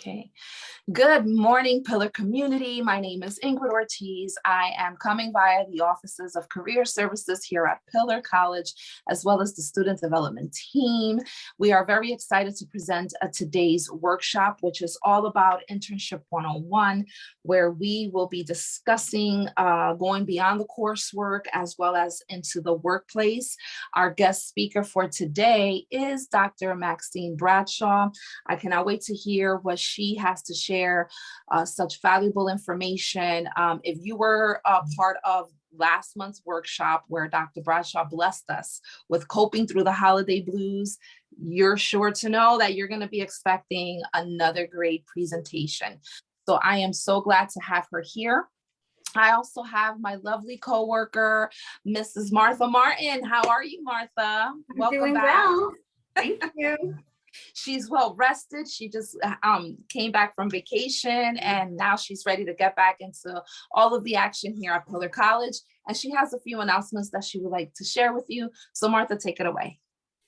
Okay. Good morning, Pillar community. My name is Ingrid Ortiz. I am coming via the offices of Career Services here at Pillar College, as well as the Student Development Team. We are very excited to present today's workshop, which is all about Internship 101, where we will be discussing going beyond the coursework as well as into the workplace. Our guest speaker for today is Dr. Maxine Bradshaw. I cannot wait to hear what she has to share, such valuable information. If you were a part of last month's workshop where Dr. Bradshaw blessed us with coping through the holiday blues, you're sure to know that you're going to be expecting another great presentation. So I am so glad to have her here. I also have my lovely coworker, Mrs. Martha Martin. How are you, Martha? Welcome doing back. Well. Thank you. She's well rested. She just came back from vacation and now she's ready to get back into all of the action here at Pillar College. And she has a few announcements that she would like to share with you. So Martha, take it away.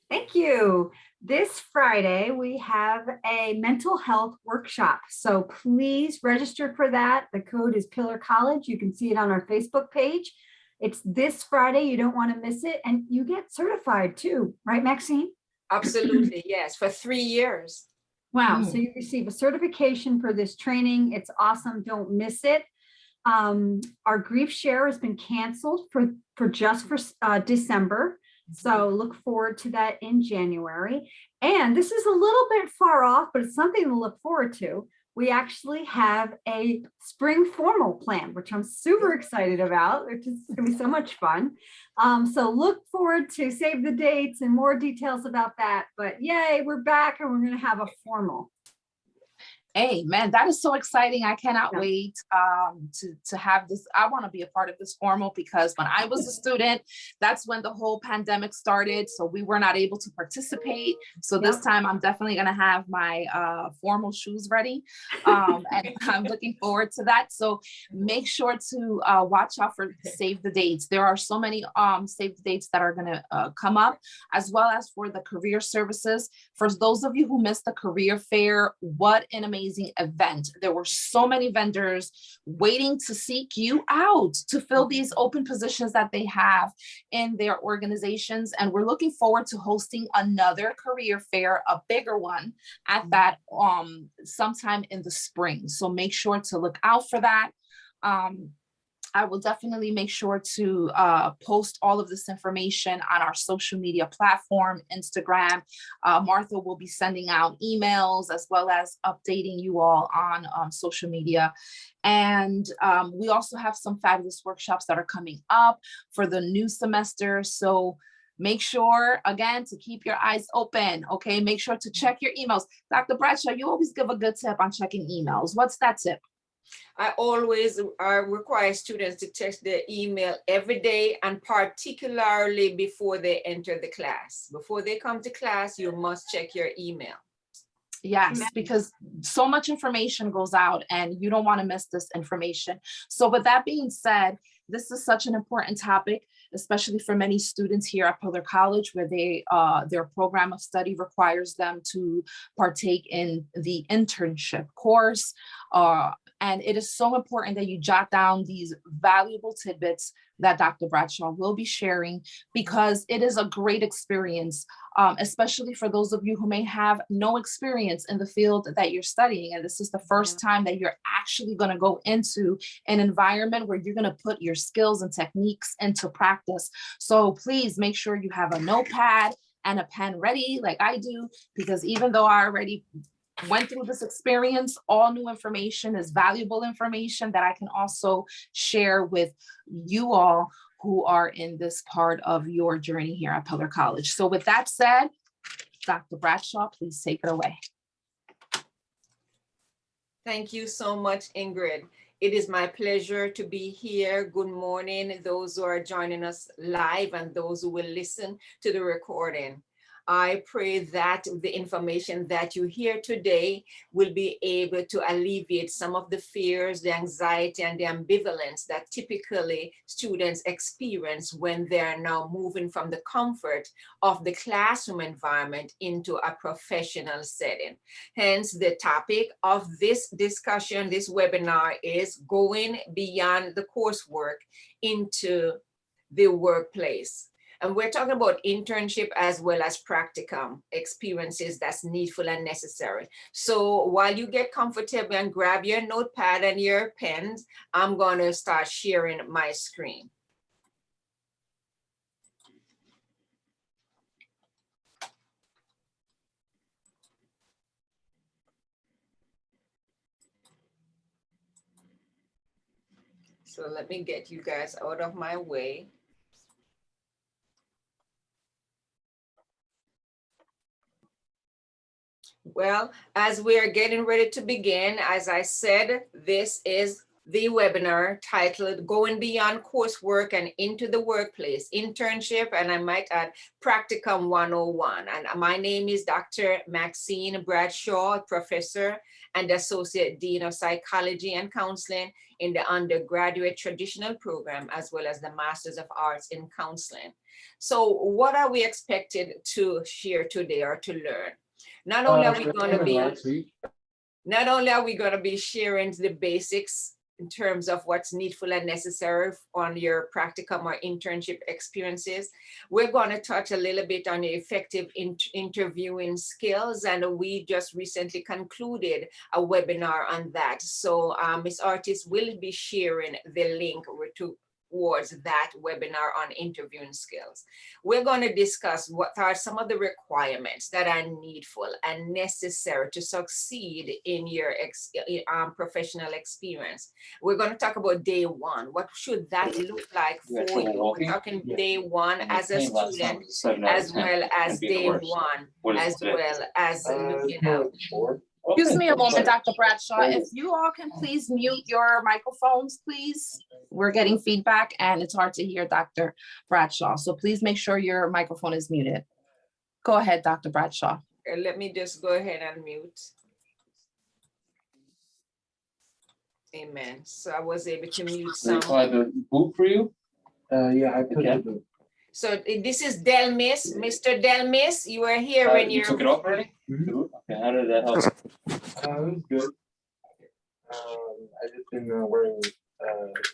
Thank you. This Friday, we have a mental health workshop. So please register for that. The code is Pillar College. You can see it on our Facebook page. It's this Friday. You don't want to miss it. And you get certified too, right, Maxine? Absolutely, yes, for 3 years. Wow, so you receive a certification for this training. It's awesome, don't miss it. Our grief share has been canceled for December. So look forward to that in January. And this is a little bit far off, but it's something to look forward to. We actually have a spring formal plan, which I'm super excited about, which is going to be so much fun. So look forward to save the dates and more details about that. But yay, we're back and we're going to have a formal. Amen. That is so exciting. I cannot wait to have this. I want to be a part of this formal because when I was a student, that's when the whole pandemic started. So we were not able to participate. So this time I'm definitely going to have my formal shoes ready. And I'm looking forward to that. So make sure to watch out for save the dates. There are so many save the dates that are going to come up, as well as for the career services. For those of you who missed the career fair, what an amazing event. There were so many vendors waiting to seek you out to fill these open positions that they have in their organizations. And we're looking forward to hosting another career fair, a bigger one at that sometime in the spring. So make sure to look out for that. I will definitely make sure to post all of this information on our social media platform, Instagram. Martha will be sending out emails as well as updating you all on social media. And we also have some fabulous workshops that are coming up for the new semester. So make sure, again, to keep your eyes open, okay? Make sure to check your emails. Dr. Bradshaw, you always give a good tip on checking emails. What's that tip? I always require students to check their email every day, and particularly before they enter the class. Before they come to class, you must check your email. Yes, because so much information goes out and you don't want to miss this information. So with that being said, this is such an important topic, especially for many students here at Pillar College, where their program of study requires them to partake in the internship course. And it is so important that you jot down these valuable tidbits that Dr. Bradshaw will be sharing, because it is a great experience, especially for those of you who may have no experience in the field that you're studying. And this is the first time that you're actually going to go into an environment where you're going to put your skills and techniques into practice. So please make sure you have a notepad and a pen ready like I do, because even though I already went through this experience, all new information is valuable information that I can also share with you all who are in this part of your journey here at Pillar College. So with that said, Dr. Bradshaw, please take it away. Thank you so much, Ingrid. It is my pleasure to be here. Good morning, those who are joining us live and those who will listen to the recording. I pray that the information that you hear today will be able to alleviate some of the fears, the anxiety, and the ambivalence that typically students experience when they're now moving from the comfort of the classroom environment into a professional setting. Hence, the topic of this discussion, this webinar, is going beyond the coursework into the workplace. And we're talking about internship as well as practicum experiences that's needful and necessary. So while you get comfortable and grab your notepad and your pens, I'm going to start sharing my screen. So let me get you guys out of my way. Well, as we are getting ready to begin, as I said, this is the webinar titled Going Beyond Coursework and Into the Workplace, Internship, and I might add Practicum 101. And my name is Dr. Maxine Bradshaw, Professor and Associate Dean of Psychology and Counseling in the undergraduate traditional program, as well as the Masters of Arts in Counseling. So what are we expected to share today or to learn? Not only are we going to be sharing the basics in terms of what's needful and necessary on your practicum or internship experiences, we're going to touch a little bit on your effective interviewing skills, and we just recently concluded a webinar on that. So Ms. Ortiz will be sharing the link towards that webinar on interviewing skills. We're going to discuss what are some of the requirements that are needful and necessary to succeed in your professional experience. We're going to talk about day one. What should that look like for you? We're talking day one as a student, as well as day one, as well as looking out. Excuse me a moment, Dr. Bradshaw. If you all can please mute your microphones, please. We're getting feedback and it's hard to hear Dr. Bradshaw. So please make sure your microphone is muted. Go ahead, Dr. Bradshaw. Let me just go ahead and mute. Amen. So I was able to mute some. The boot for you? Yeah, I put it. So this is Delmis, Mr. Delmis. You were here when you took it off already? Mm-hmm. Okay, how did that help? It was good. I just been wearing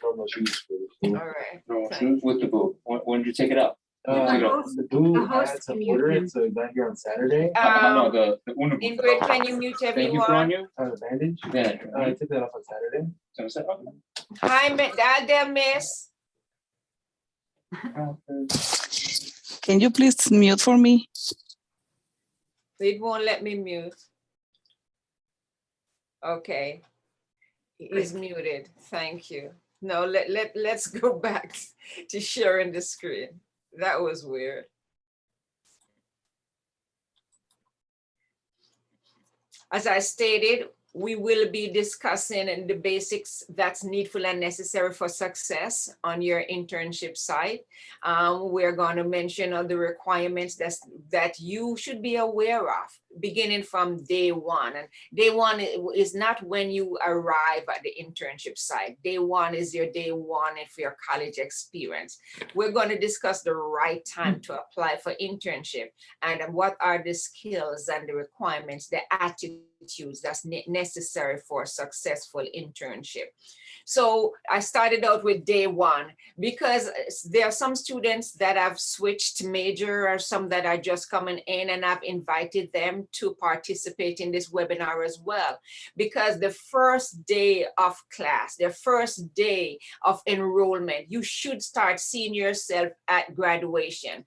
normal shoes for the All school. right. Normal shoes with the boot. When did you take it out? The boot I had to order it, so it got here on Saturday. No, the Uniboot. Ingrid, can you mute Thank you for on everyone? you. The bandage. Yeah. I took that off on Saturday. So I said, okay. Hi, Delmis. Can you please mute for me? It won't let me mute. Okay. He's muted. Thank you. No, let's go back to sharing the screen. That was weird. As I stated, we will be discussing the basics that's needful and necessary for success on your internship site. We're going to mention all the requirements that you should be aware of, beginning from day one. And day one is not when you arrive at the internship site. Day one is your day one for your college experience. We're going to discuss the right time to apply for internship and what are the skills and the requirements, the attitudes that's necessary for a successful internship. So I started out with day one because there are some students that have switched major or some that are just coming in, and I've invited them to participate in this webinar as well. Because the first day of class, the first day of enrollment, you should start seeing yourself at graduation.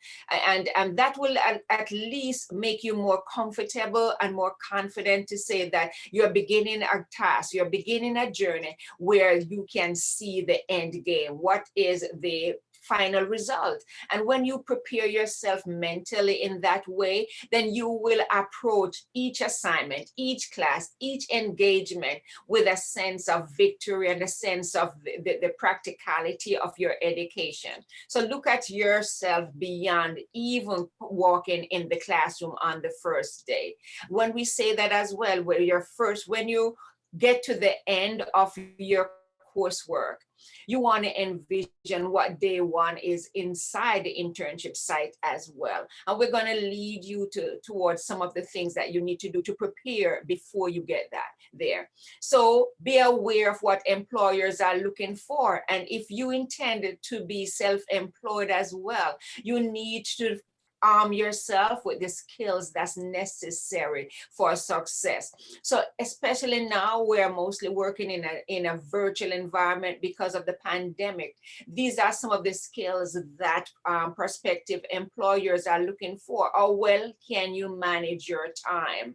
And that will at least make you more comfortable and more confident to say that you're beginning a task, you're beginning a journey where you can see the end game. What is the final result. And when you prepare yourself mentally in that way, then you will approach each assignment, each class, each engagement with a sense of victory and a sense of the practicality of your education. So look at yourself beyond even walking in the classroom on the first day. When we say that as well, when you get to the end of your coursework, you want to envision what day one is inside the internship site as well. And we're going to lead you towards some of the things that you need to do to prepare before you get there. So be aware of what employers are looking for. And if you intended to be self-employed as well, you need to arm yourself with the skills that's necessary for success. So especially now we're mostly working in a virtual environment because of the pandemic. These are some of the skills that prospective employers are looking for. How well can you manage your time?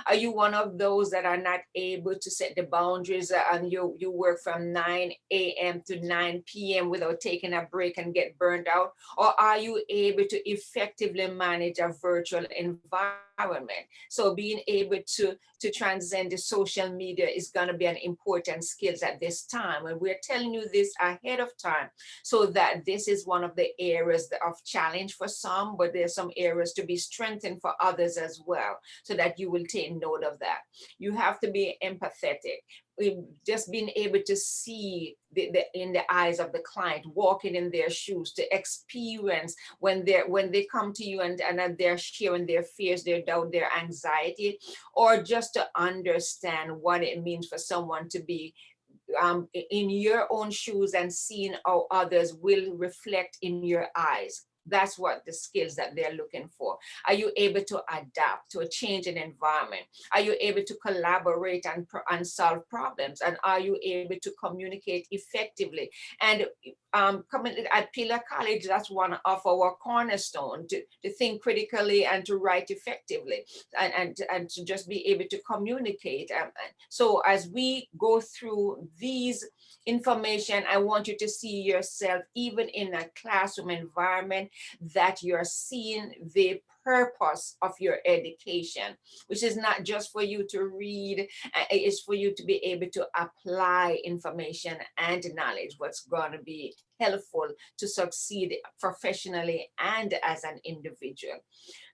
Are you one of those that are not able to set the boundaries and you work from 9 a.m. to 9 p.m. without taking a break and get burned out? Or are you able to effectively manage a virtual environment? So being able to transcend the social media is going to be an important skill at this time. And we're telling you this ahead of time so that this is one of the areas of challenge for some, but there's some areas to be strengthened for others as well, so that you will take note of that. You have to be empathetic. Just being able to see in the eyes of the client, walking in their shoes, to experience when they come to you and they're sharing their fears, their doubt, their anxiety, or just to understand what it means for someone to be in your own shoes and seeing how others will reflect in your eyes. That's what the skills that they're looking for. Are you able to adapt to a changing environment? Are you able to collaborate and solve problems? And are you able to communicate effectively? And coming at Pillar College, that's one of our cornerstones, to think critically and to write effectively, and to just be able to communicate. So as we go through these information, I want you to see yourself, even in a classroom environment, that you're seeing the purpose of your education, which is not just for you to read, it's for you to be able to apply information and knowledge, what's going to be helpful to succeed professionally and as an individual.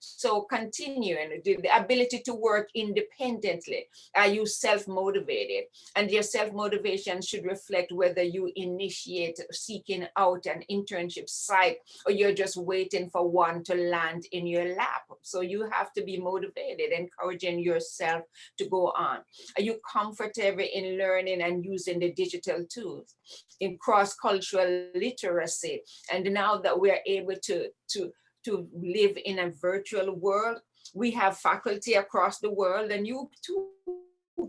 So continuing, the ability to work independently. Are you self-motivated? And your self-motivation should reflect whether you initiate seeking out an internship site or you're just waiting for one to land in your lap. So you have to be motivated, encouraging yourself to go on. Are you comfortable in learning and using the digital tools, in cross-cultural literacy? And now that we're able to live in a virtual world, we have faculty across the world, and you too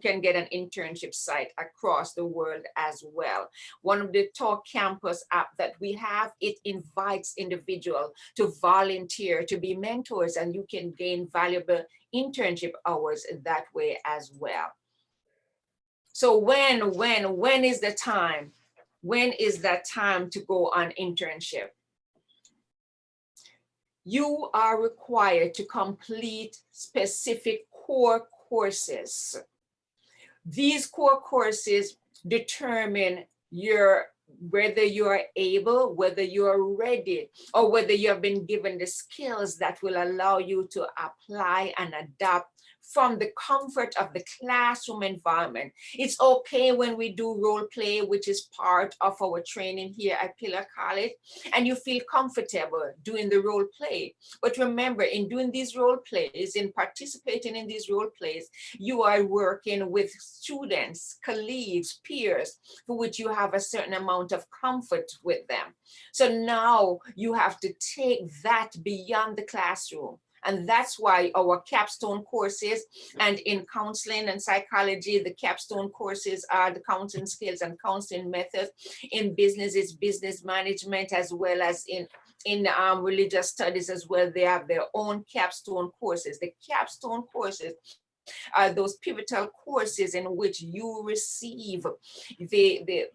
can get an internship site across the world as well. One of the Talk Campus app that we have, it invites individuals to volunteer, to be mentors, and you can gain valuable internship hours that way as well. So when is the time? When is that time to go on internship? You are required to complete specific core courses. These core courses determine whether you are able, whether you are ready, or whether you have been given the skills that will allow you to apply and adapt from the comfort of the classroom environment. It's okay when we do role play, which is part of our training here at Pillar College, and you feel comfortable doing the role play. But remember, in doing these role plays, in participating in these role plays, you are working with students, colleagues, peers, for which you have a certain amount of comfort with them. So now you have to take that beyond the classroom. And that's why our capstone courses, and in counseling and psychology, the capstone courses are the counseling skills and counseling methods. In business, it's business management, as well as in religious studies as well. They have their own capstone courses. The capstone courses are those pivotal courses in which you receive the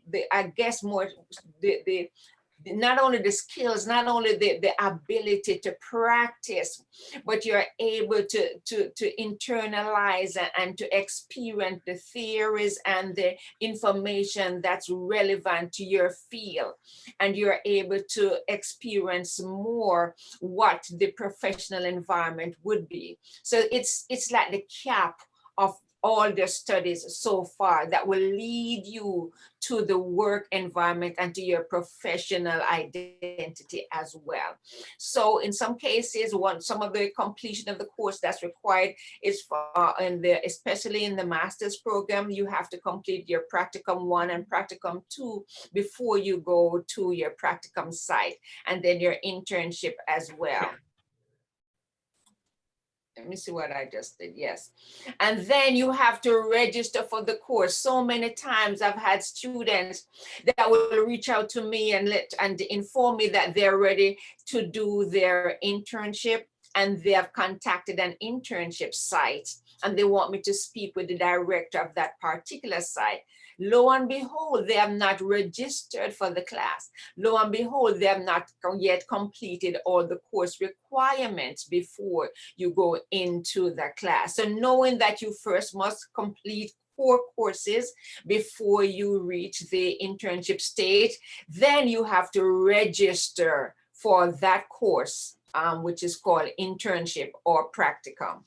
not only the skills, not only the ability to practice, but you're able to internalize and to experience the theories and the information that's relevant to your field. And you're able to experience more what the professional environment would be. So it's like the cap of all the studies so far that will lead you to the work environment and to your professional identity as well. So in some cases, some of the completion of the course that's required is especially in the master's program, you have to complete your Practicum 1 and Practicum 2 before you go to your Practicum site, and then your internship as well. Let me see what I just did. Yes. And then you have to register for the course. So many times I've had students that will reach out to me and inform me that they're ready to do their internship, and they have contacted an internship site and they want me to speak with the director of that particular site. Lo and behold, they have not registered for the class. Lo and behold, they have not yet completed all the course requirements before you go into the class. So knowing that you first must complete 4 courses before you reach the internship stage, then you have to register for that course, which is called internship or practicum.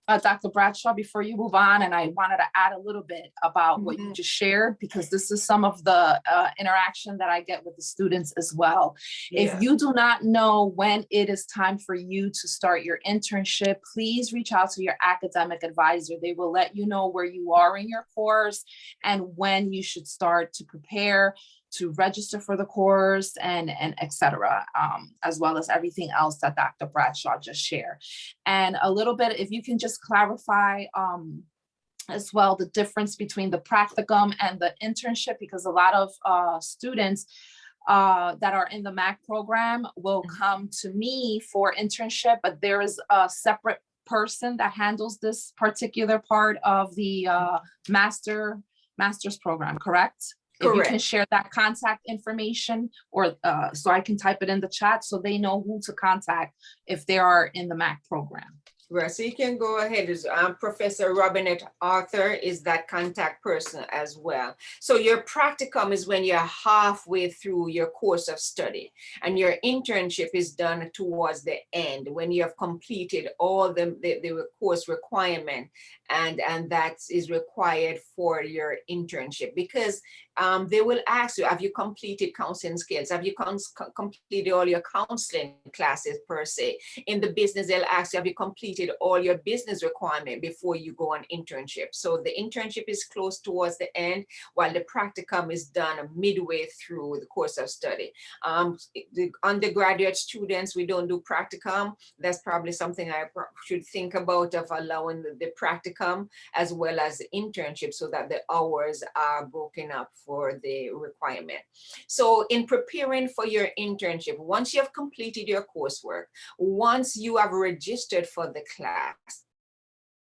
Dr. Bradshaw, before you move on, and I wanted to add a little bit about what you just shared, because this is some of the interaction that I get with the students as well. Yeah. If you do not know when it is time for you to start your internship, please reach out to your academic advisor. They will let you know where you are in your course and when you should start to prepare to register for the course and et cetera, as well as everything else that Dr. Bradshaw just shared. And a little bit, if you can just clarify as well the difference between the practicum and the internship, because a lot of students that are in the MAC program will come to me for internship, but there is a separate person that handles this particular part of the master's program, correct? If you can share that contact information, or so I can type it in the chat so they know who to contact if they are in the MAC program. Right, so you can go ahead. Professor Robinette Arthur is that contact person as well. So your practicum is when you're halfway through your course of study, and your internship is done towards the end when you have completed all the course requirement, and that is required for your internship, because they will ask you, have you completed counseling skills? Have you completed all your counseling classes per se? In the business, they'll ask you, have you completed all your business requirement before you go on internship? So the internship is close towards the end, while the practicum is done midway through the course of study. The undergraduate students, we don't do practicum. That's probably something I should think about, of allowing the practicum as well as the internship, so that the hours are broken up for the requirement. So in preparing for your internship, once you have completed your coursework, once you have registered for the class,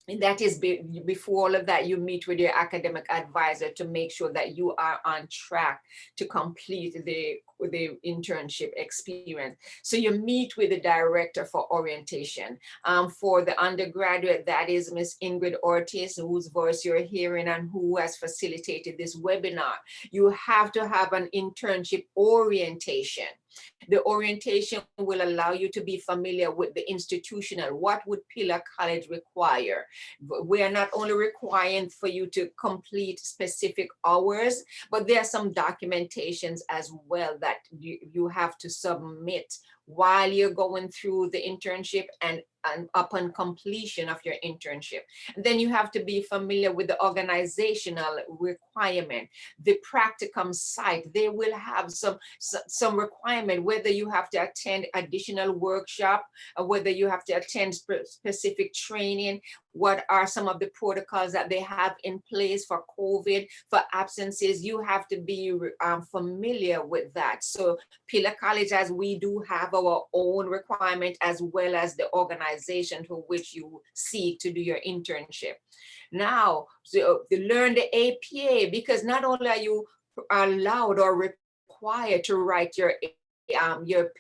and that is before all of that, you meet with your academic advisor to make sure that you are on track to complete the internship experience. So you meet with the director for orientation. For the undergraduate, that is Miss Ingrid Ortiz, whose voice you're hearing and who has facilitated this webinar. You have to have an internship orientation. The orientation will allow you to be familiar with the institutional. What would Pillar College require? We are not only requiring for you to complete specific hours, but there are some documentations as well that you have to submit while you're going through the internship and upon completion of your internship. And then you have to be familiar with the organizational requirement. The practicum site, they will have some requirement, whether you have to attend additional workshop, or whether you have to attend specific training. What are some of the protocols that they have in place for COVID, for absences? You have to be familiar with that. So Pillar College, as we do have have our own requirement as well as the organization for which you seek to do your internship. Now, so to learn the APA, because not only are you allowed or required to write your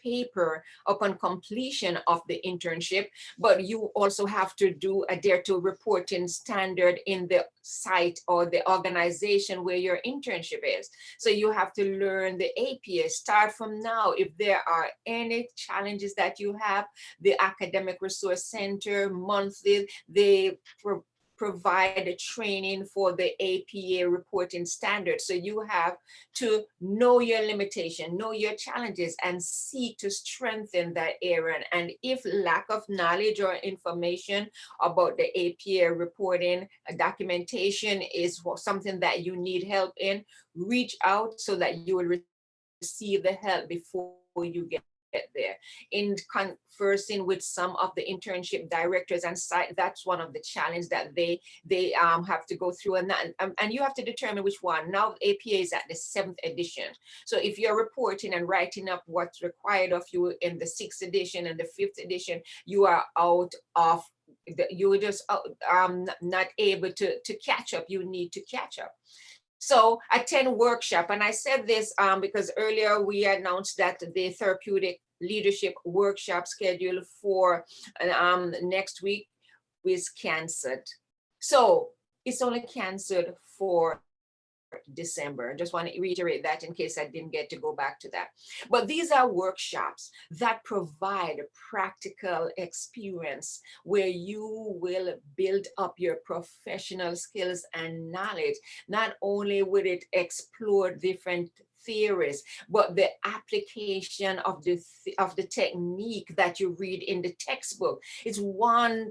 paper upon completion of the internship, but you also have to adhere to reporting standard in the site or the organization where your internship is. So you have to learn the APA. Start from now. If there are any challenges that you have, the Academic Resource Center monthly, they provide a training for the APA reporting standards. So you have to know your limitation, know your challenges, and seek to strengthen that area. And if lack of knowledge or information about the APA reporting documentation is something that you need help in, reach out so that you will receive the help before you get there. In conversing with some of the internship directors and site, that's one of the challenges that they have to go through, and you have to determine which one. Now APA is at the 7th edition, so if you're reporting and writing up what's required of you in the 6th edition and the 5th edition, you are out of you're just not able to catch up. You need to catch up. So attend workshop. And I said this because earlier we announced that the Therapeutic Leadership Workshop scheduled for next week was canceled. So it's only canceled for December. Just want to reiterate that in case I didn't get to go back to that. But these are workshops that provide a practical experience where you will build up your professional skills and knowledge. Not only will it explore different theories, but the application of the technique that you read in the textbook. It's one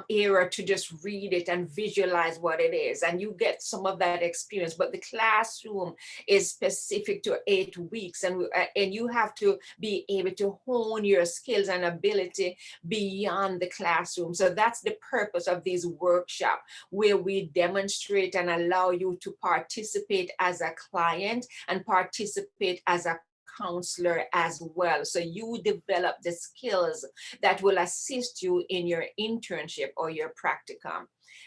era to just read it and visualize what it is, and you get some of that experience, but the classroom is specific to 8 weeks, and you have to be able to hone your skills and ability beyond the classroom. So that's the purpose of these workshops, where we demonstrate and allow you to participate as a client and participate as a counselor as well. So you develop the skills that will assist you in your internship or your practicum.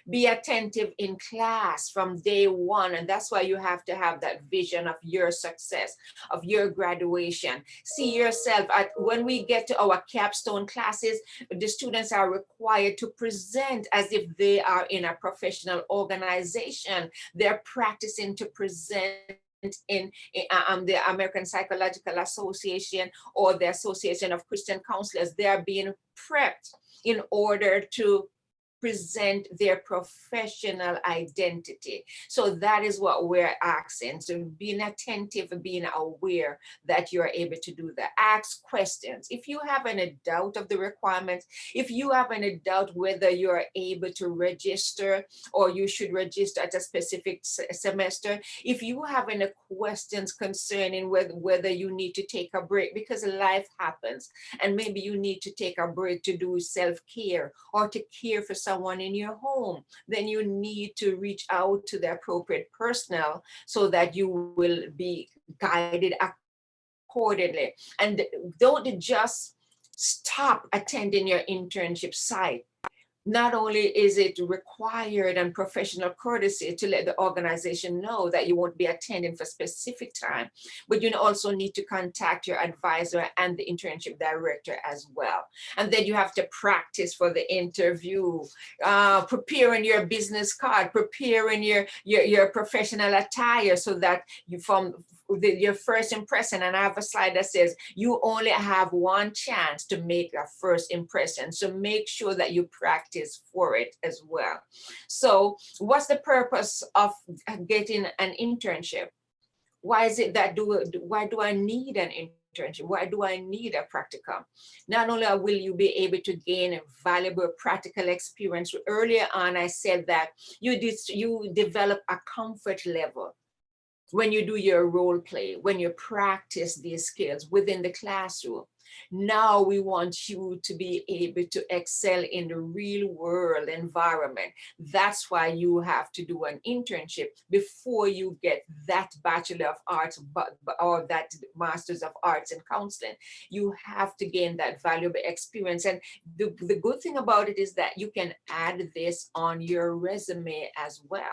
Be attentive in class from day one. And that's why you have to have that vision of your success, of your graduation. See yourself when we get to our capstone classes, the students are required to present as if they are in a professional organization. They're practicing to present in the American Psychological Association or the Association of Christian Counselors. They are being prepped in order to present their professional identity. So that is what we're asking. So being attentive and being aware that you're able to do that. Ask questions. If you have any doubt of the requirements, if you have any doubt whether you're able to register or you should register at a specific semester, if you have any questions concerning whether you need to take a break, because life happens and maybe you need to take a break to do self-care or to care for someone in your home, then you need to reach out to the appropriate personnel so that you will be guided accordingly. And don't just stop attending your internship site. Not only is it required and professional courtesy to let the organization know that you won't be attending for a specific time, but you also need to contact your advisor and the internship director as well. And then you have to practice for the interview, preparing your business card, preparing your professional attire so that your first impression, and I have a slide that says you only have one chance to make a first impression. So make sure that you practice for it as well. So what's the purpose of getting an internship? Why is it that why do I need an internship? Why do I need a practicum? Not only will you be able to gain a valuable practical experience, earlier on I said that you develop a comfort level when you do your role play, when you practice these skills within the classroom. Now we want you to be able to excel in the real world environment. That's why you have to do an internship before you get that Bachelor of Arts or that Masters of Arts in Counseling. You have to gain that valuable experience. And the good thing about it is that you can add this on your resume as well.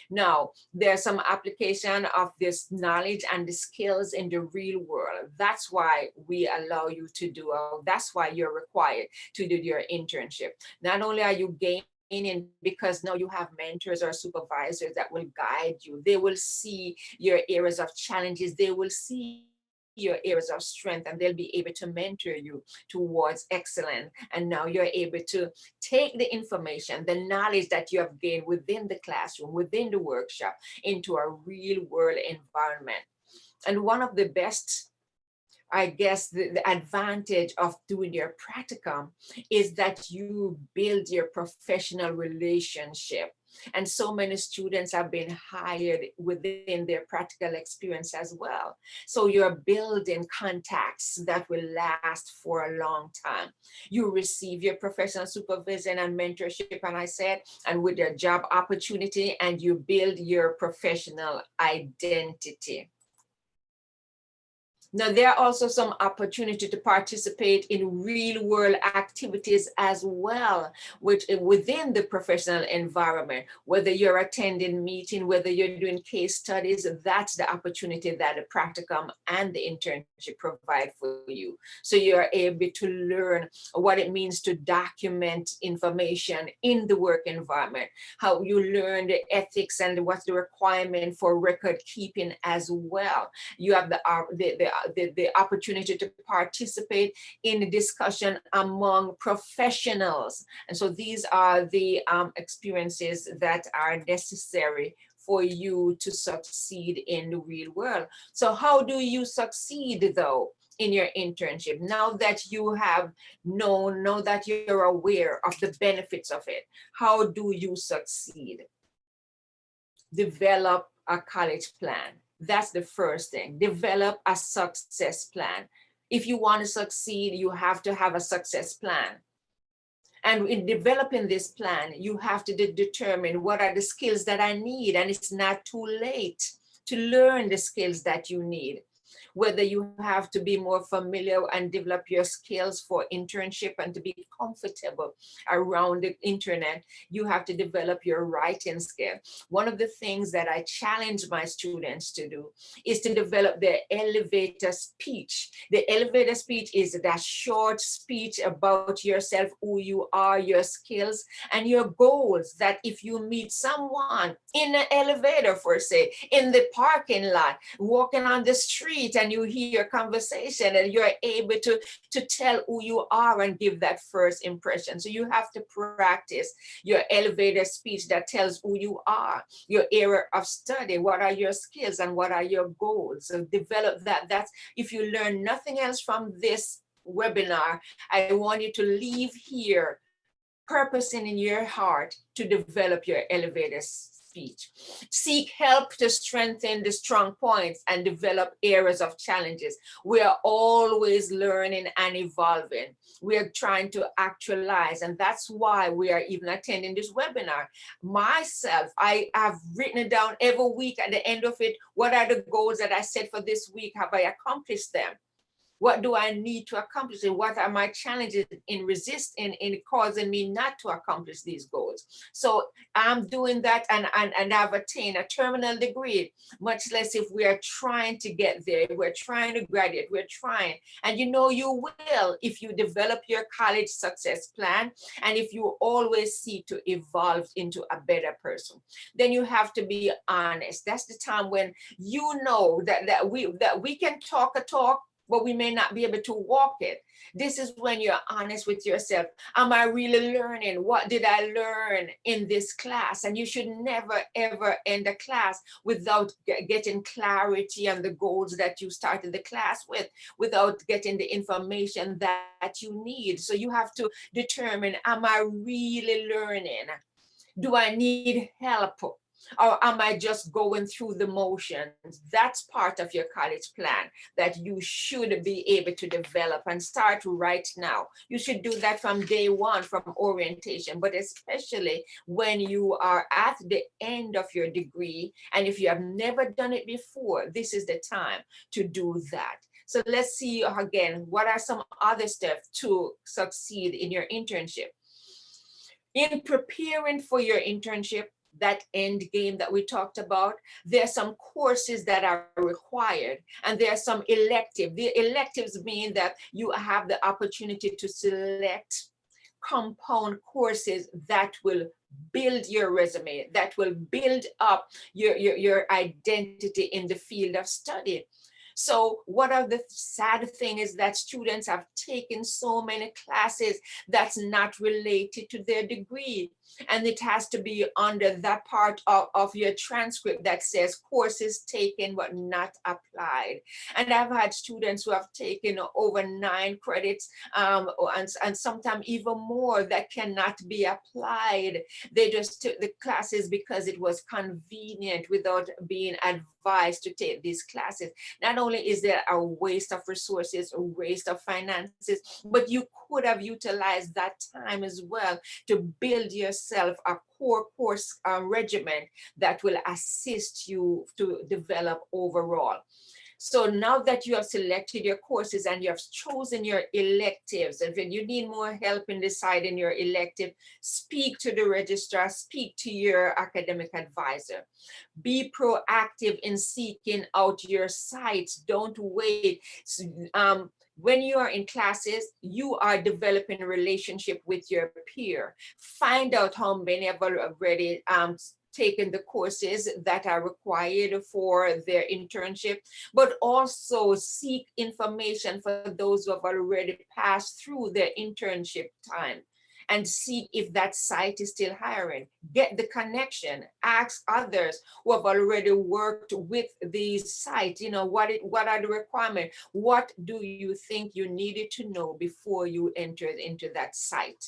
Now, there's some application of this knowledge and the skills in the real world. That's why we allow you to do, that's why you're required to do your internship. Not only are you gaining, because now you have mentors or supervisors that will guide you. They will see your areas of challenges. They will see your areas of strength, and they'll be able to mentor you towards excellence. And now you're able to take the information, the knowledge that you have gained within the classroom, within the workshop, into a real world environment. And one of the best, I guess, the advantage of doing your practicum is that you build your professional relationship. And so many students have been hired within their practical experience as well. So you're building contacts that will last for a long time. You receive your professional supervision and mentorship, and I said, and with your job opportunity, and you build your professional identity. Now, there are also some opportunity to participate in real world activities as well, which within the professional environment, whether you're attending meeting, whether you're doing case studies, that's the opportunity that the practicum and the internship provide for you. So you're able to learn what it means to document information in the work environment, how you learn the ethics and what's the requirement for record keeping as well. You have the opportunity to participate in a discussion among professionals. And so these are the experiences that are necessary for you to succeed in the real world. So how do you succeed though in your internship? Now that you have known, now that you're aware of the benefits of it, how do you succeed? Develop a college plan. That's the first thing. Develop a success plan. If you want to succeed, you have to have a success plan. And in developing this plan, you have to determine what are the skills that I need. And it's not too late to learn the skills that you need. Whether you have to be more familiar and develop your skills for internship and to be comfortable around the internet, you have to develop your writing skill. One of the things that I challenge my students to do is to develop their elevator speech. The elevator speech is that short speech about yourself, who you are, your skills, and your goals, that if you meet someone in an elevator, for say, in the parking lot, walking on the street, and you hear conversation, and you're able to tell who you are and give that first impression. So you have to practice your elevator speech that tells who you are, your area of study, what are your skills and what are your goals. So develop that. That's, if you learn nothing else from this webinar, I want you to leave here purposing in your heart to develop your elevator speech. Seek help to strengthen the strong points and develop areas of challenges. We are always learning and evolving. We are trying to actualize, and that's why we are even attending this webinar. Myself, I have written it down every week at the end of it. What are the goals that I set for this week? Have I accomplished them? What do I need to accomplish? And what are my challenges in causing me not to accomplish these goals? So I'm doing that, and I've attained a terminal degree, much less if we are trying to get there. We're trying to graduate, we're trying. And you know you will if you develop your college success plan, and if you always seek to evolve into a better person. Then you have to be honest. That's the time when you know that we can talk a talk, but we may not be able to walk it. This is when you're honest with yourself. Am I really learning? What did I learn in this class? And you should never, ever end a class without getting clarity on the goals that you started the class with, without getting the information that you need. So you have to determine, am I really learning? Do I need help? Or am I just going through the motions? That's part of your college plan that you should be able to develop and start right now. You should do that from day one, from orientation, but especially when you are at the end of your degree. And if you have never done it before, this is the time to do that. So let's see again, what are some other steps to succeed in your internship? In preparing for your internship, that end game that we talked about, there are some courses that are required, and there are some elective. The electives mean that you have the opportunity to select compound courses that will build your resume, that will build up your identity in the field of study. So what are the sad thing is that students have taken so many classes that's not related to their degree. And it has to be under that part of your transcript that says courses taken but not applied. And I've had students who have taken over 9 credits and sometimes even more that cannot be applied. They just took the classes because it was convenient without being advised to take these classes. Not only is there a waste of resources, a waste of finances, but you could have utilized that time as well to build yourself a core course regimen that will assist you to develop overall. So now that you have selected your courses and you have chosen your electives, and if you need more help in deciding your elective, speak to the registrar, speak to your academic advisor. Be proactive in seeking out your sites. Don't wait. When you are in classes, you are developing a relationship with your peer. Find out how many have already taken the courses that are required for their internship, but also seek information for those who have already passed through their internship time, and see if that site is still hiring. Get the connection, ask others who have already worked with these sites, what are the requirements? What do you think you needed to know before you entered into that site?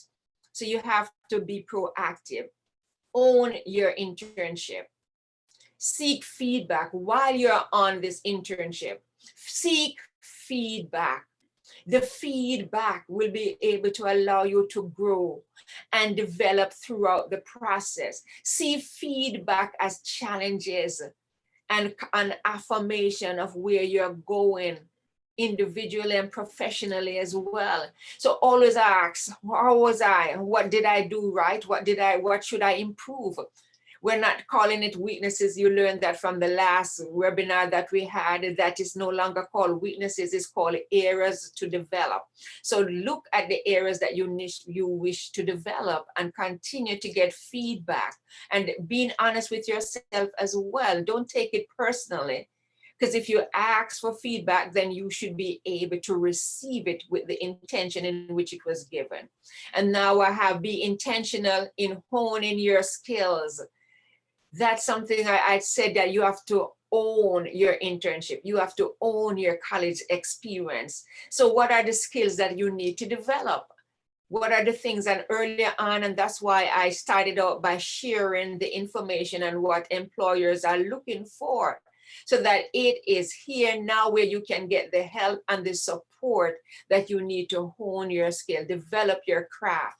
So you have to be proactive. Own your internship. Seek feedback while you're on this internship. Seek feedback. The feedback will be able to allow you to grow and develop throughout the process. See feedback as challenges and an affirmation of where you're going individually and professionally as well. So always ask, how was I? What did I do right? What should I improve? We're not calling it weaknesses. You learned that from the last webinar that we had, that is no longer called weaknesses, it's called areas to develop. So look at the areas that you wish to develop and continue to get feedback, and being honest with yourself as well. Don't take it personally, because if you ask for feedback, then you should be able to receive it with the intention in which it was given. And now I have be intentional in honing your skills. That's something I said, that you have to own your internship. You have to own your college experience. So what are the skills that you need to develop? What are the things? And earlier on, and that's why I started out by sharing the information and what employers are looking for, so that it is here now where you can get the help and the support that you need to hone your skill, develop your craft.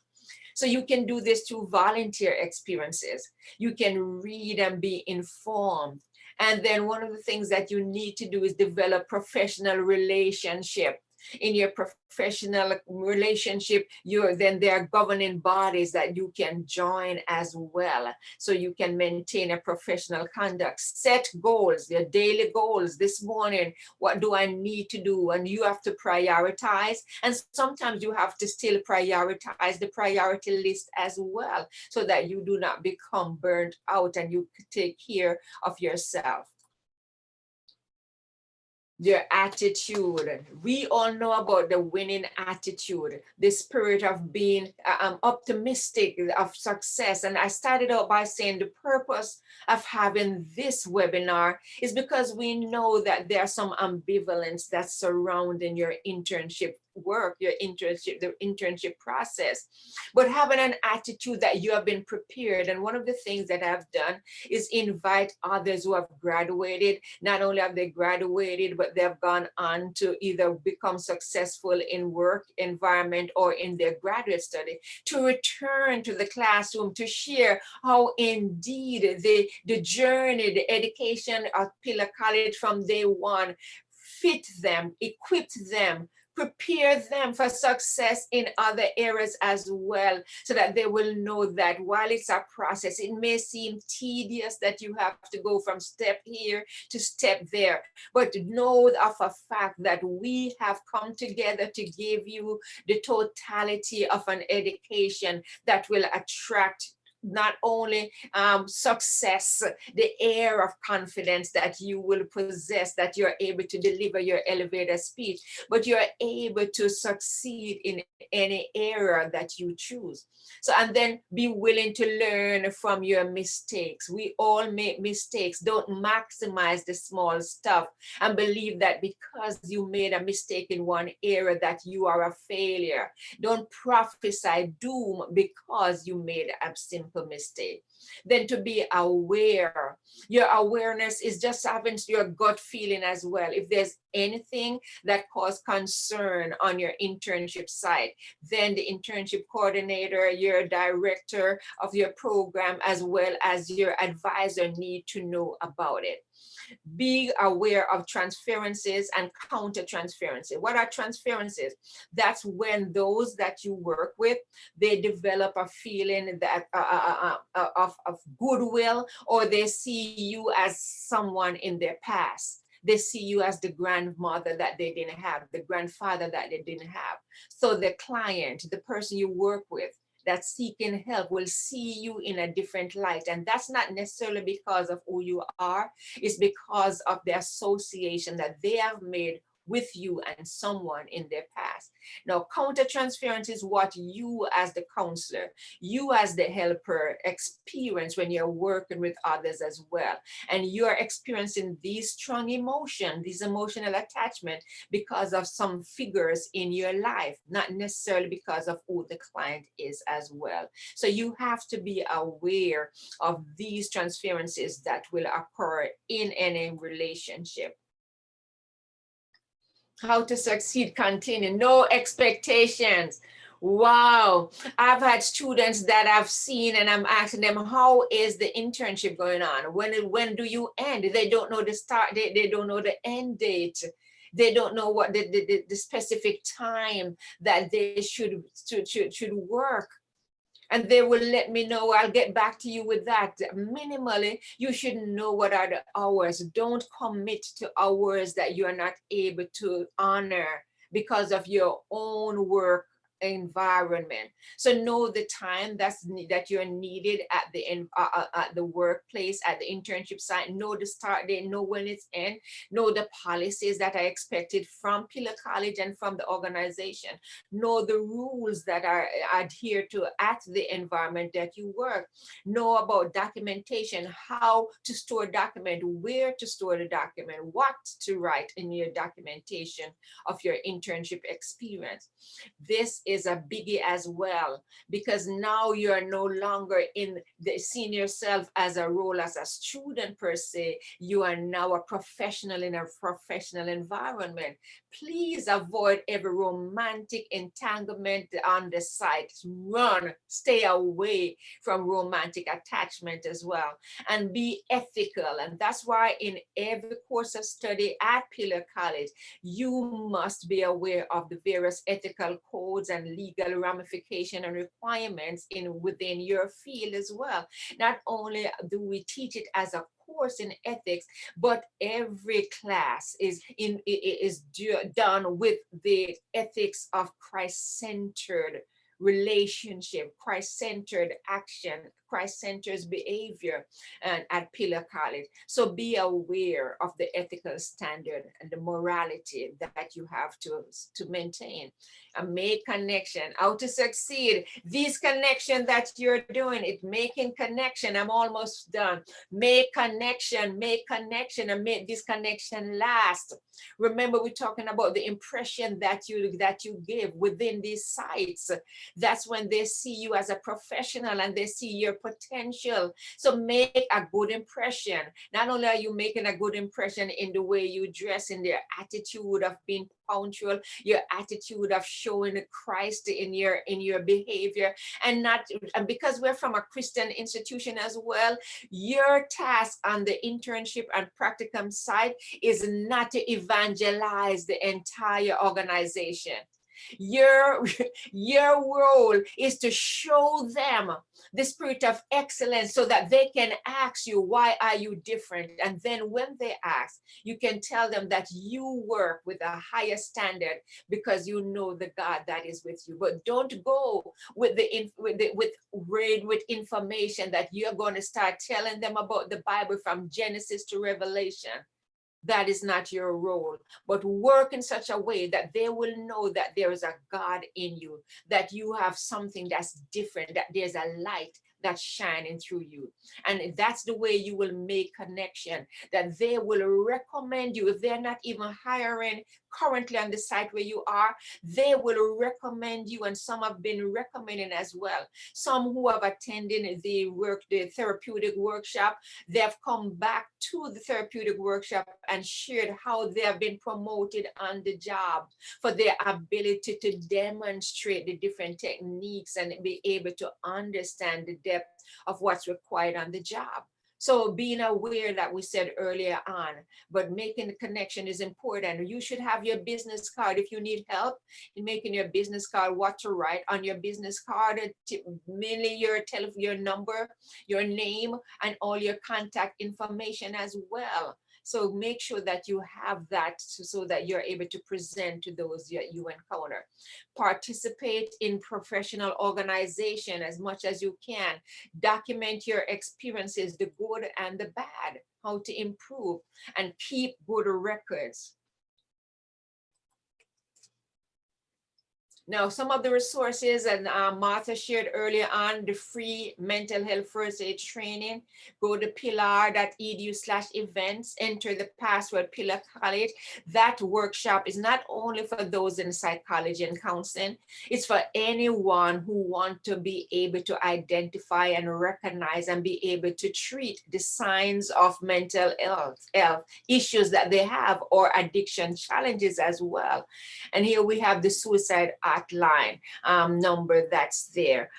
So you can do this through volunteer experiences. You can read and be informed. And then one of the things that you need to do is develop professional relationship. In your professional relationship, then there are governing bodies that you can join as well, so you can maintain a professional conduct. Set goals, your daily goals. This morning, what do I need to do? And you have to prioritize. And sometimes you have to still prioritize the priority list as well, so that you do not become burnt out and you take care of yourself. Your attitude. We all know about the winning attitude, the spirit of being optimistic, of success. And I started out by saying the purpose of having this webinar is because we know that there's some ambivalence that's surrounding your internship work, your internship, the internship process, but having an attitude that you have been prepared. And one of the things that I've done is invite others who have graduated. Not only have they graduated, but they've gone on to either become successful in work environment or in their graduate study, to return to the classroom to share how indeed the journey, the education of Pillar College from day one fit them, equipped them, prepare them for success in other areas as well, so that they will know that while it's a process, it may seem tedious that you have to go from step here to step there, but know of a fact that we have come together to give you the totality of an education that will attract not only success, the air of confidence that you will possess, that you're able to deliver your elevator speech, but you're able to succeed in any area that you choose. So, and then be willing to learn from your mistakes. We all make mistakes. Don't maximize the small stuff and believe that because you made a mistake in one area that you are a failure. Don't prophesy doom because you made a simple mistake. Then to be aware. Your awareness is just having your gut feeling as well. If there's anything that caused concern on your internship site, then the internship coordinator, your director of your program, as well as your advisor need to know about it. Be aware of transferences and counter transferences. What are transferences? That's when those that you work with, they develop a feeling that of goodwill, or they see you as someone in their past. They see you as the grandmother that they didn't have, the grandfather that they didn't have. So the client, the person you work with, that's seeking help, will see you in a different light. And that's not necessarily because of who you are, it's because of the association that they have made with you and someone in their past. Now, countertransference is what you as the counselor, you as the helper experience when you're working with others as well. And you're experiencing these strong emotions, these emotional attachment because of some figures in your life, not necessarily because of who the client is as well. So you have to be aware of these transferences that will occur in any relationship. How to succeed, continue, no expectations. Wow, I've had students that I've seen and I'm asking them, how is the internship going on? When do you end? They don't know the start date, they don't know the end date. They don't know what the specific time that they should work. And they will let me know, I'll get back to you with that. Minimally, you should know what are the hours. Don't commit to hours that you are not able to honor because of your own work environment. So know the time that you're needed at the workplace, at the internship site. Know the start date, know when it's end, know the policies that are expected from Pillar College and from the organization. Know the rules that are adhered to at the environment that you work. Know about documentation, how to store document, where to store the document, what to write in your documentation of your internship experience. This is a biggie as well, because now you are no longer in the seeing yourself as a role as a student per se. You are now a professional in a professional environment. Please avoid every romantic entanglement on the site. Run, stay away from romantic attachment as well, and be ethical. And that's why in every course of study at Pillar College, you must be aware of the various ethical codes and legal ramification and requirements within your field as well. Not only do we teach it as a course in ethics, but every class is done with the ethics of Christ-centered relationship, Christ-centered action, Christ-centered behavior, and at Pillar College. So be aware of the ethical standard and the morality that you have to maintain. and make connection. How to succeed. These connections that you're doing, it's making connection. I'm almost done. Make connection, and make this connection last. Remember, we're talking about the impression that you give within these sites. That's when they see you as a professional and they see your potential. So make a good impression. Not only are you making a good impression in the way you dress, in their attitude of being punctual, your attitude of showing Christ in your behavior, and because we're from a Christian institution as well, your task on the internship and practicum side is not to evangelize the entire organization. Your role is to show them the spirit of excellence so that they can ask you, why are you different? And then when they ask, you can tell them that you work with a higher standard because you know the God that is with you. But don't go with information that you're going to start telling them about the Bible from Genesis to Revelation. That is not your role, but work in such a way that they will know that there is a God in you, that you have something that's different, that there's a light that's shining through you. And that's the way you will make connection, that they will recommend you. If they're not even hiring currently on the site where you are, they will recommend you. And some have been recommending as well. Some who have attended the therapeutic workshop, they have come back to the therapeutic workshop and shared how they have been promoted on the job for their ability to demonstrate the different techniques and be able to understand the depth of what's required on the job. So being aware that we said earlier on, but making the connection is important. You should have your business card. If you need help in making your business card, what to write on your business card, mainly your number, your name, and all your contact information as well. So make sure that you have that so that you're able to present to those that you encounter. Participate in professional organization as much as you can. Document your experiences, the good and the bad, how to improve, and keep good records. Now, some of the resources, and Martha shared earlier on, the free mental health first aid training. Go to pillar.edu/events, enter the password Pillar College. That workshop is not only for those in psychology and counseling, it's for anyone who wants to be able to identify and recognize and be able to treat the signs of mental health issues that they have, or addiction challenges as well. And here we have the suicide line number that's there.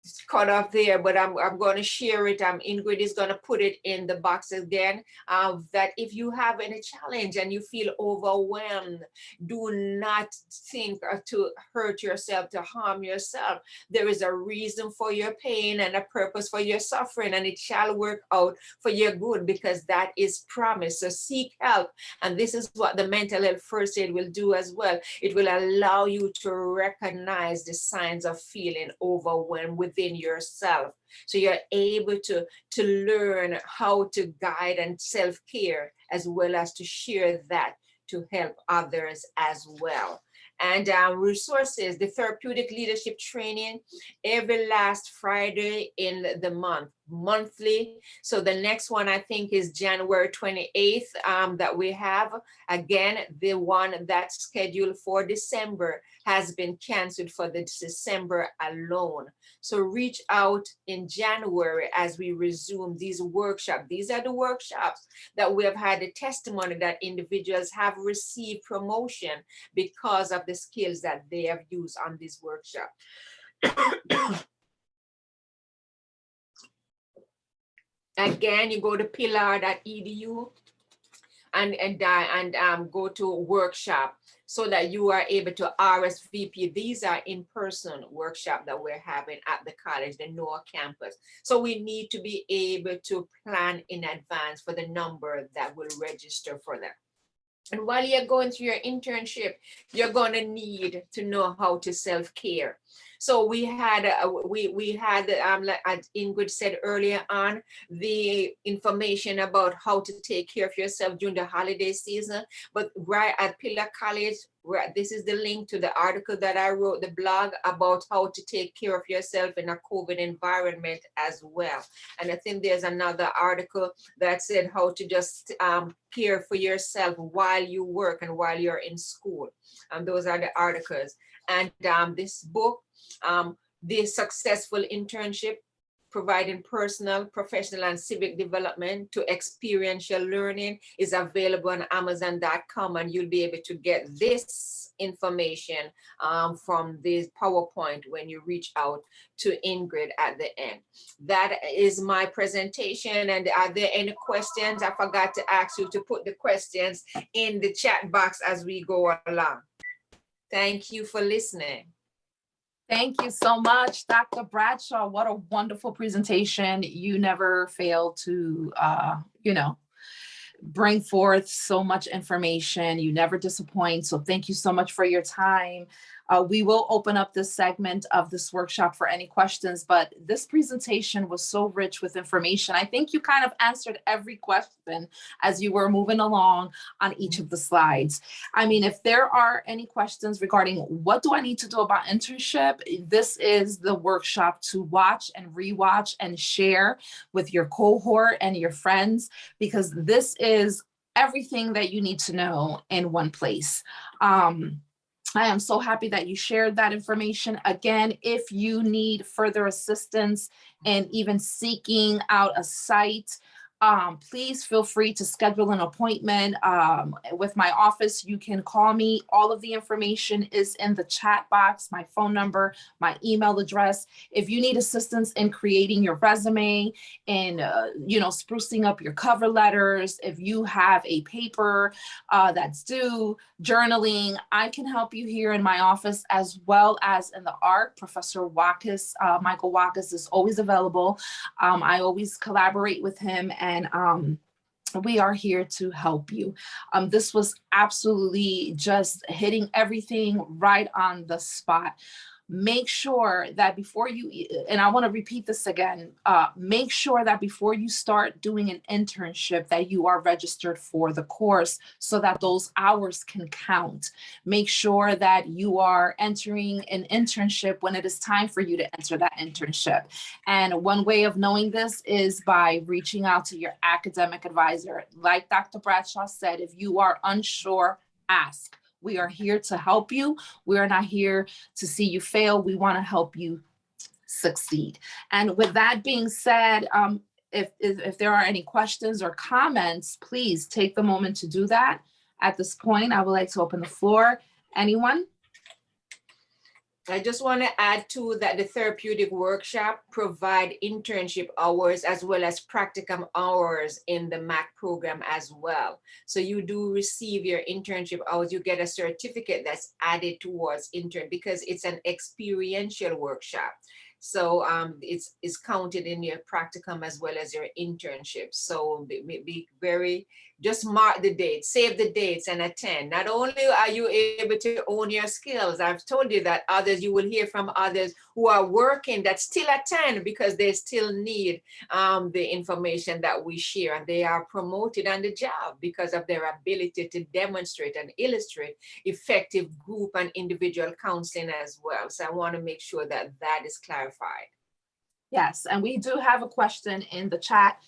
It's cut off there, but I'm going to share it. Ingrid is going to put it in the box again, that if you have any challenge and you feel overwhelmed, do not think to hurt yourself, to harm yourself. There is a reason for your pain and a purpose for your suffering, and it shall work out for your good, because that is promised. So seek help. And this is what the mental health first aid will do as well. It will allow you to recognize the signs of feeling overwhelmed within yourself, so you're able to learn how to guide and self-care, as well as to share that to help others as well. And resources, the therapeutic leadership training every last Friday in the month, monthly. So the next one, I think, is January 28th that we have. Again, the one that's scheduled for December has been canceled for the December alone. So reach out in January as we resume these workshops. These are the workshops that we have had the testimony that individuals have received promotion because of the skills that they have used on this workshop. Again, you go to pillar.edu and go to workshop, so that you are able to RSVP. These are in-person workshops that we're having at the college, the NOAA campus. So we need to be able to plan in advance for the number that will register for them. And while you're going through your internship, you're going to need to know how to self-care. So we had, like as Ingrid said earlier on, the information about how to take care of yourself during the holiday season. But right at Pillar College, this is the link to the article that I wrote, the blog about how to take care of yourself in a COVID environment as well. And I think there's another article that said how to just care for yourself while you work and while you're in school. And those are the articles. And this book, The Successful Internship, Providing Personal, Professional, and Civic Development to Experiential Learning, is available on Amazon.com, and you'll be able to get this information from this PowerPoint when you reach out to Ingrid at the end. That is my presentation. And are there any questions? I forgot to ask you to put the questions in the chat box as we go along. Thank you for listening. Thank you so much, Dr. Bradshaw. What a wonderful presentation. You never fail to, bring forth so much information. You never disappoint. So thank you so much for your time. We will open up this segment of this workshop for any questions, but this presentation was so rich with information. I think you kind of answered every question as you were moving along on each of the slides. I mean, if there are any questions regarding what do I need to do about internship, this is the workshop to watch and rewatch and share with your cohort and your friends, because this is everything that you need to know in one place. I am so happy that you shared that information. Again, if you need further assistance in even seeking out a site, please feel free to schedule an appointment with my office. You can call me. All of the information is in the chat box, my phone number, my email address. If you need assistance in creating your resume and, sprucing up your cover letters, if you have a paper that's due, journaling, I can help you here in my office as well as in the ARC. Professor Wackes, Michael Wackes, is always available. I always collaborate with him, and we are here to help you. This was absolutely just hitting everything right on the spot. Make sure that before you, and I want to repeat this again, make sure that before you start doing an internship that you are registered for the course so that those hours can count. Make sure that you are entering an internship when it is time for you to enter that internship. And one way of knowing this is by reaching out to your academic advisor. Like Dr. Bradshaw said, if you are unsure, ask. We are here to help you. We are not here to see you fail. We want to help you succeed. And with that being said, if there are any questions or comments, please take the moment to do that. At this point, I would like to open the floor. Anyone? I just want to add too that the Therapeutic workshop provide internship hours as well as practicum hours in the MAC program as well. So you do receive your internship hours. You get a certificate that's added towards intern because it's an experiential workshop. So it's counted in your practicum as well as your internship. So be very, just mark the date, save the dates and attend. Not only are you able to own your skills, I've told you that others, you will hear from others who are working that still attend because they still need the information that we share, and they are promoted on the job because of their ability to demonstrate and illustrate effective group and individual counseling as well. So I want to make sure that that is clarified. Yes, and we do have a question in the chat.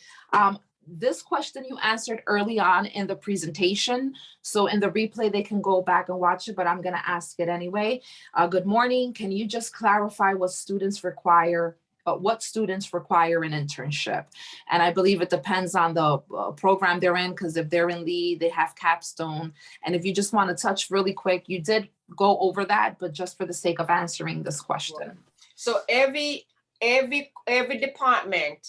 This question you answered early on in the presentation. So in the replay, they can go back and watch it, but I'm going to ask it anyway. Good morning. Can you just clarify what students require an internship? And I believe it depends on the program they're in, because if they're in lead, they have Capstone. And if you just want to touch really quick, you did go over that, but just for the sake of answering this question. So every department,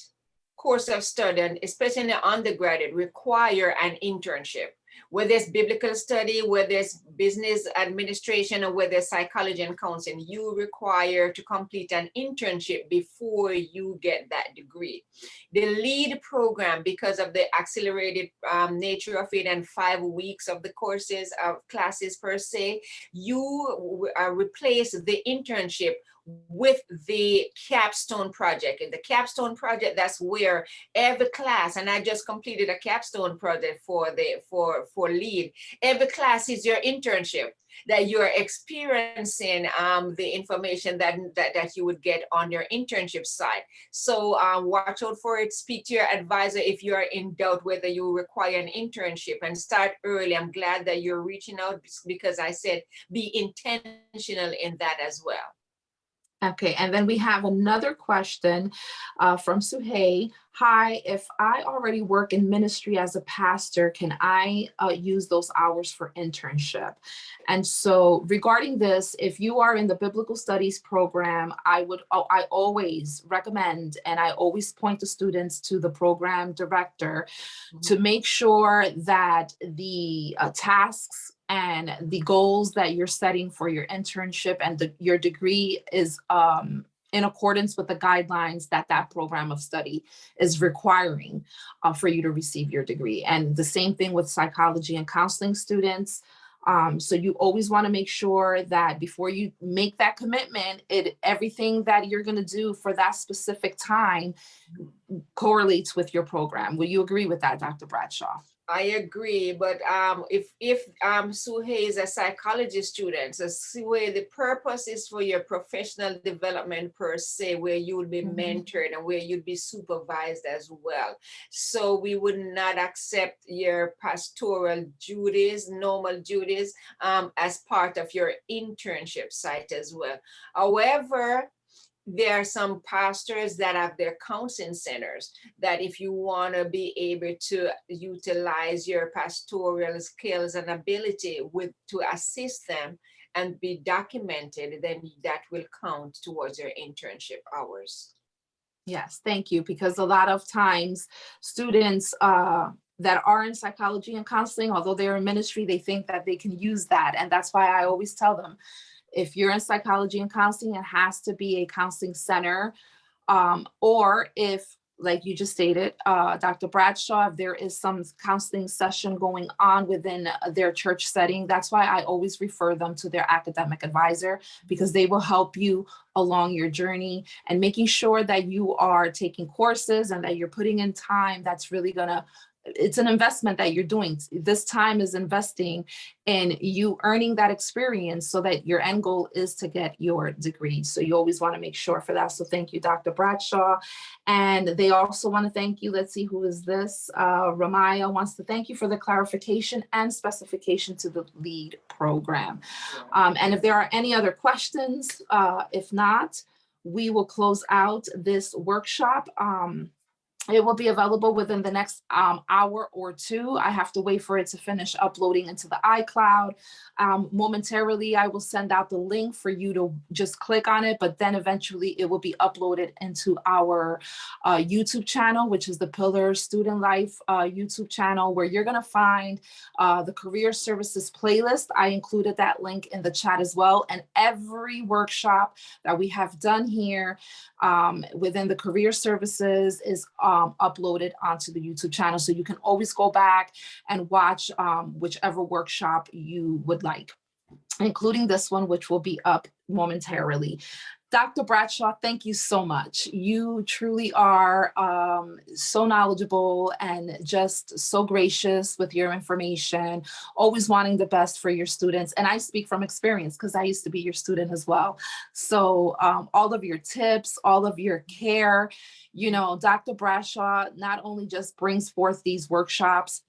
course of study, and especially in the undergraduate, require an internship. Whether it's biblical study, whether it's business administration, or whether it's psychology and counseling, you require to complete an internship before you get that degree. The lead program, because of the accelerated nature of it and 5 weeks of the courses of classes per se, you replace the internship with the capstone project. And the capstone project, that's where every class, and I just completed a capstone project for LEAD. Every class is your internship, that you're experiencing the information that you would get on your internship side. So watch out for it. Speak to your advisor if you're in doubt whether you require an internship, and start early. I'm glad that you're reaching out, because I said be intentional in that as well. Okay, and then we have another question from Suhey. Hi, if I already work in ministry as a pastor, can I use those hours for internship? And so regarding this, if you are in the biblical studies program, I always recommend, and I always point the students to the program director to make sure that the tasks and the goals that you're setting for your internship and your degree is in accordance with the guidelines that program of study is requiring for you to receive your degree. And the same thing with psychology and counseling students. So you always want to make sure that before you make that commitment, everything that you're going to do for that specific time correlates with your program. Will you agree with that, Dr. Bradshaw? I agree, but if Suhey is a psychology student, so Suhey, the purpose is for your professional development per se, where you would be mentored and where you'd be supervised as well. So we would not accept your pastoral duties, normal duties, as part of your internship site as well. However, there are some pastors that have their counseling centers that if you want to be able to utilize your pastoral skills and ability to assist them and be documented, then that will count towards your internship hours. Yes, thank you. Because a lot of times students that are in psychology and counseling, although they're in ministry, they think that they can use that. And that's why I always tell them, if you're in psychology and counseling, it has to be a counseling center. Or if, like you just stated, Dr. Bradshaw, if there is some counseling session going on within their church setting, that's why I always refer them to their academic advisor, because they will help you along your journey and making sure that you are taking courses and that you're putting in time that's really it's an investment that you're doing. This time is investing in you earning that experience so that your end goal is to get your degree. So you always want to make sure for that. So thank you, Dr. Bradshaw. And they also want to thank you. Let's see, who is this? Ramaya wants to thank you for the clarification and specification to the LEAD program. And if there are any other questions, if not, we will close out this workshop. It will be available within the next hour or two. I have to wait for it to finish uploading into the iCloud. Momentarily, I will send out the link for you to just click on it, but then eventually it will be uploaded into our YouTube channel, which is the Pillar Student Life YouTube channel, where you're gonna find the Career Services playlist. I included that link in the chat as well. And every workshop that we have done here within the Career Services is uploaded onto the YouTube channel. So you can always go back and watch whichever workshop you would like, including this one, which will be up momentarily. Dr. Bradshaw, thank you so much. You truly are so knowledgeable and just so gracious with your information, always wanting the best for your students. And I speak from experience because I used to be your student as well. So all of your tips, all of your care, you know, Dr. Bradshaw not only just brings forth these workshops,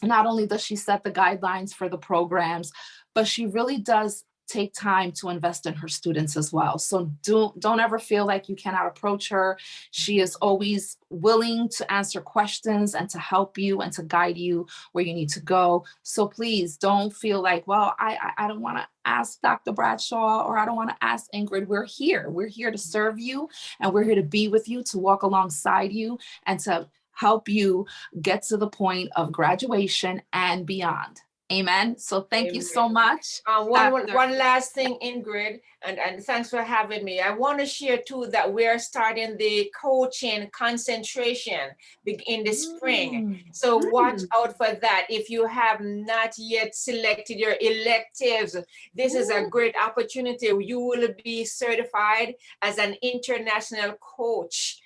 not only does she set the guidelines for the programs, but she really does take time to invest in her students as well. So don't ever feel like you cannot approach her. She is always willing to answer questions and to help you and to guide you where you need to go. So please don't feel like, well, I don't want to ask Dr. Bradshaw or I don't want to ask Ingrid. We're here. We're here to serve you, and we're here to be with you, to walk alongside you, and to help you get to the point of graduation and beyond. Amen. So thank you so Amen. much. One Dr. last thing, Ingrid, and thanks for having me. I want to share too that we're starting the coaching concentration in the spring. So watch out for that. If you have not yet selected your electives, this is a great opportunity. You will be certified as an international coach.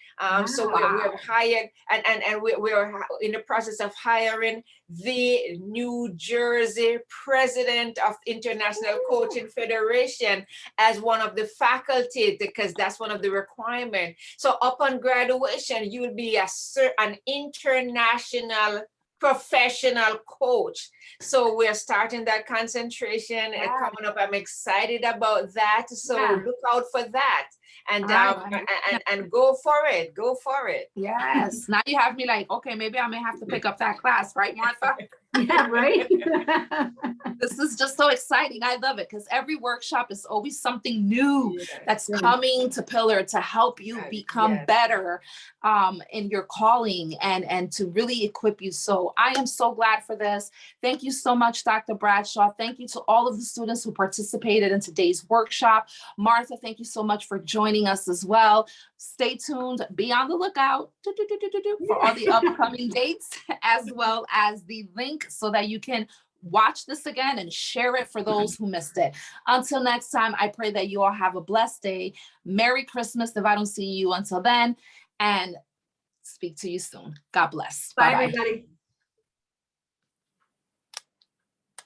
So we're hired and we're in the process of hiring the New Jersey president of International Coaching Federation as one of the faculty, because that's one of the requirements. So upon graduation, you will be an international professional coach. So we're starting that concentration coming up. I'm excited about that. So look out for that. And and go for it. Go for it. Yes. Now you have me like, okay, maybe I may have to pick up that class, right, Martha? Yeah, right. This is just so exciting. I love it because every workshop is always something new that's coming to Pillar to help you become better in your calling and to really equip you. So I am so glad for this. Thank you so much, Dr. Bradshaw. Thank you to all of the students who participated in today's workshop. Martha, thank you so much for joining us as well. Stay tuned. Be on the lookout for all the upcoming dates, as well as the link so that you can watch this again and share it for those who missed it. Until next time, I pray that you all have a blessed day. Merry Christmas if I don't see you until then, and speak to you soon. God bless. Bye, Bye-bye. everybody.